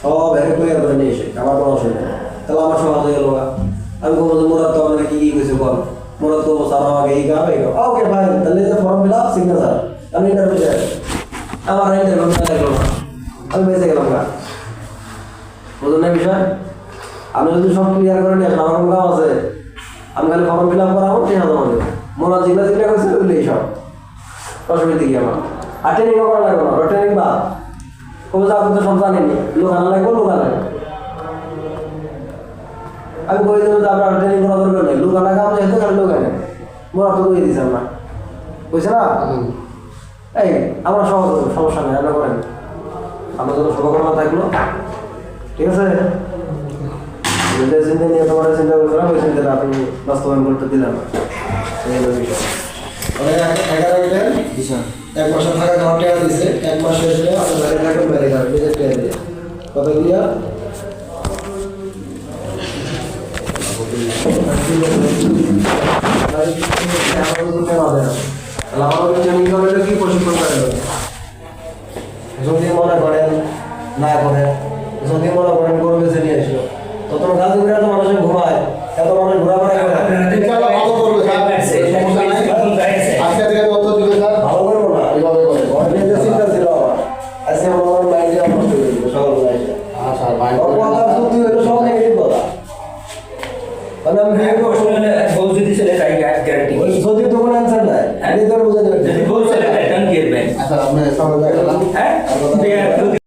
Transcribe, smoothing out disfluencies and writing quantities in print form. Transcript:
সব এক করে করে নিয়ে এসে আমার কোনো অসুবিধা নেই। তাহলে আমার সমাজ হয়ে গেল। আমি বলবো যে মোরাদ তো আপনাকে কি কিছু বল, মোরাদ তো স্যার আমাকে এই কাম এই ওকে ফাইন, তাহলে যে ফর্ম ফিল আপ সিগনেচার আমি ইন্টারভিউ যাই, আমার ইন্টারভিউ লাগলো না, আমি বেঁচে গেলাম না। বুঝলেন না বিষয়? আপনি যদি সব ক্লিয়ার করে নিয়ে আসেন, আমার কোনো কাম আছে? আমি খালি ফর্ম ফিল আপ করাবো, ঠিক আছে আমাদের মোরাদ যেগুলো যেগুলো করছে ওইগুলো সব অসুবিধা কি আমার। আর ট্রেনিংও করা লাগবে না, ট্রেনিং বা কবে যে আপনি তো সব জানেনি, লোক আনা লাগবে, লোক আনা লাগবে। আমি বলে দেবো যে আপনার ট্রেনিং করা দরকার নেই, লোক আনা কাম যেহেতু খালি লোক আনে, মোরা তো বলে দিয়েছে আমরা, বুঝছে না? এই আমরা সহজ সমস্যা নেই, আমরা করেন, আপনার জন্য শুভকামনা থাকলো, ঠিক আছে? যে চিন্তা নিয়ে তোমার চিন্তা করছিলাম, ওই চিন্তাটা আপনি বাস্তবায়ন করতে দিলেন না, এই হলো বিষয়। এক মাসে থাকা খাওয়া টাকা দিয়েছে, এক মাস শেষ হলে আপনার বাইরে থাকবেন, বাইরে খাবেন, নিজের টাকা দিয়ে কথা বলিয়া ট্রেনিং করে